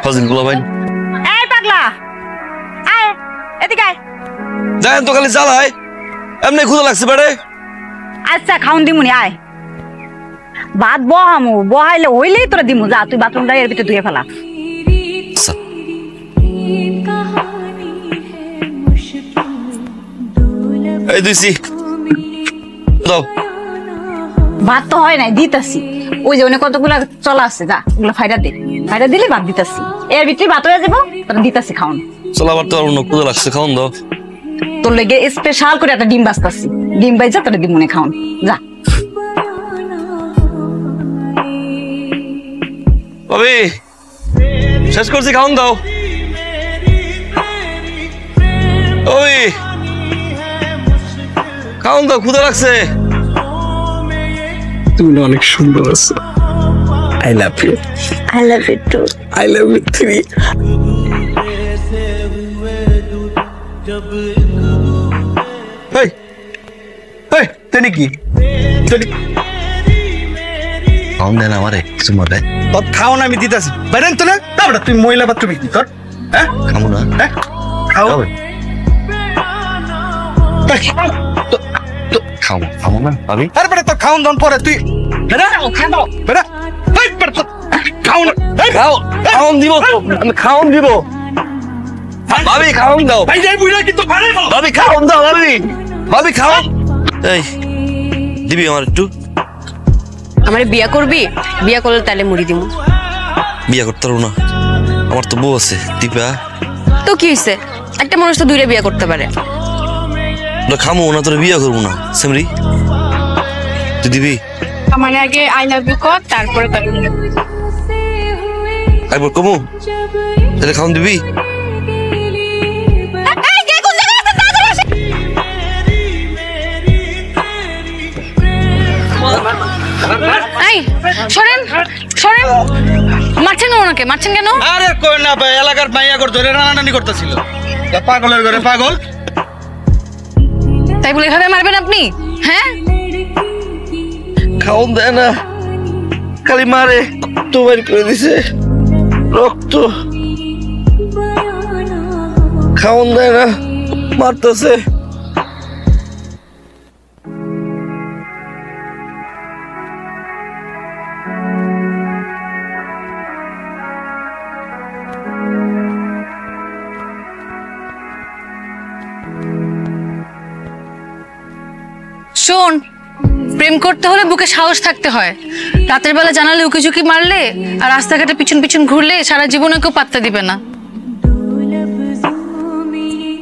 ফজল গুলো ভাই এই পাগলা আয় এদিকে আয় যাই তো খালি জ্বালায় এমনি ক্ষুধা লাগছে বেড়ে আচ্ছা খাউন দিমুনি আয় ভাত বহামু বহাইলে হইলেই তোরা দিমু যা তুই বাথরুমটা এর ভিতরে ধুয়ে ফেলা এই দুইছি দাও ভাত তো হয় নাই দিতাছি ওই যে অনেক কতগুলা চলা আছে যা ওগুলো ফাইডা দে ফাইডা দিলে ভাত দিতাছি এর ভিতরে ভাত হয়ে যাবো তোরা দিতাছি খাওন চল আবার তো অন্য ক্ষুধা লাগছে খাওন দাও তোর লেগে স্পেশাল করে একটা ডিম বাজতাছি ডিম বাইজা তোরা দিমুনে খাওন যা ভাবি শেষ করছি খাওন দাও ওই খাওন দাও ক্ষুধা লাগছে তুমি অনেক সুন্দর আছো I love you I love you too I love you three এই এই তেনি কি তেনি খাওন দেন আমারে কিছু মনে তোর খাওন আমি দিতেছি বাইরেন তো না তারপরে তুই মহিলা বাথরুমে কি কর হ্যাঁ খামু না হ্যাঁ খাও খামু না ভাবি আরে বেটা তো খাওন দাও পরে তুই বেটা বেটা এই বেটা তো খাওন খাওন দিব তো আমি খাওন দিব ভাবি খাওন দাও ভাই যাই বুইরা কিন্তু পারে না ভাবি খাওন দাও ভাবি খাওন এই দিবি আমার একটু আমারে বিয়া করবি বিয়া করলে তাহলে মুড়ি দিমু বিয়া করতে পারবো না আমার তো বউ আছে দীপা তো কি হইছে একটা মানুষ তো দুইটা বিয়া করতে পারে খামো না তোর বিয়া করবো না সেমরি তুই দিবি আমার আগে আই লাভ ইউ কর তারপরে একবার কমু তাহলে খাওন দিবি মারছেন ওনাকে মারছেন কেন? আরে কই না ভাই এলাকার মাইয়া করে ধরে রানানি করতেছিল পাগলের ঘরে পাগল তাই বলে এভাবে মারবেন আপনি? হ্যাঁ খাওন দেয় না খালি মারে তো বের করে দিছে রক্ত খাওন দেয় না মারতেছে শোন প্রেম করতে হলে বুকে সাহস থাকতে হয় রাতের বেলা জানালে উকি ঝুঁকি মারলে আর রাস্তাঘাটে পিছন পিছন ঘুরলে সারা জীবনে কেউ পাত্তা দিবে না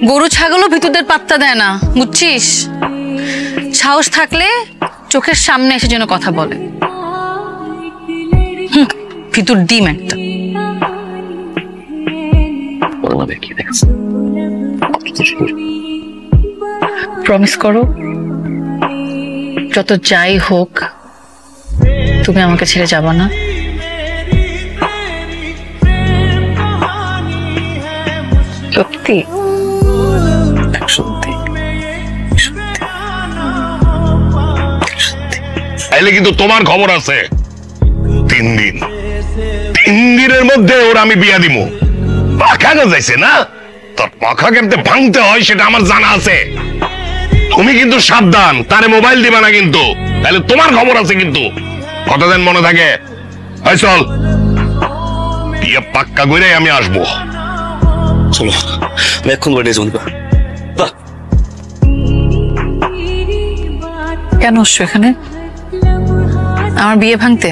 গরু ছাগলও ভিতরদের পাত্তা দেয় না বুঝছিস সাহস থাকলে চোখের সামনে এসে যেন কথা বলে ভিতর ডিম একটা প্রমিস করো যত যাই হোক তুমি আমাকে ছেড়ে যাবা না সত্যি সত্যি তাইলে কিন্তু তোমার খবর আছে 3 দিন 3 দিনের মধ্যে ওর আমি বিয়া দিব পাখা যাইছে না তোর পাখা কেমতে ভাঙতে হয় সেটা আমার জানা আছে তুমি কিন্তু সাবধান তারে মোবাইল দিবা না কিন্তু তাহলে তোমার খবর আছে কিন্তু কথা দেন মনে থাকে এই চল বিয়ে পাক্কা করে আমি আসবো চলো আমি এখন বেরিয়ে যাবো কেন আসছো এখানে আমার বিয়ে ভাঙতে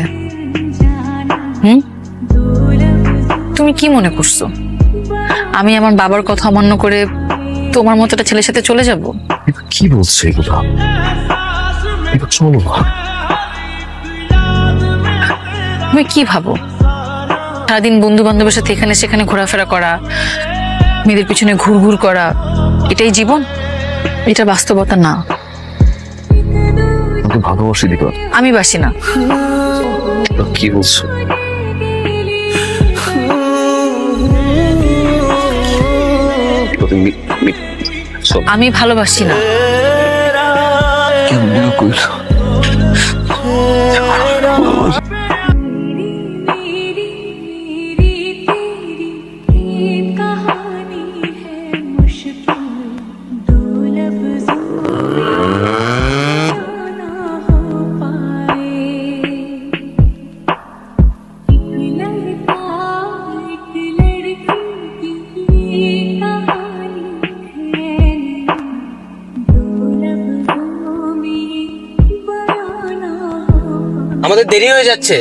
তুমি কি মনে করছো আমি আমার বাবার কথা অমান্য করে তোমার মতো একটা ছেলের সাথে চলে যাব কি বলছো এগুলো চলো তুমি কি ভাবো সারাদিন বন্ধু বান্ধবের সাথে এখানে সেখানে ঘোরাফেরা করা মেয়েদের পিছনে ঘুরঘুর করা এটাই জীবন এটা বাস্তবতা না ভালোবাসি দিবা আমি বাসি না কি বলছো আমি ভালোবাসি না কেমন কইল আমাদের দেরি হয়ে যাচ্ছে।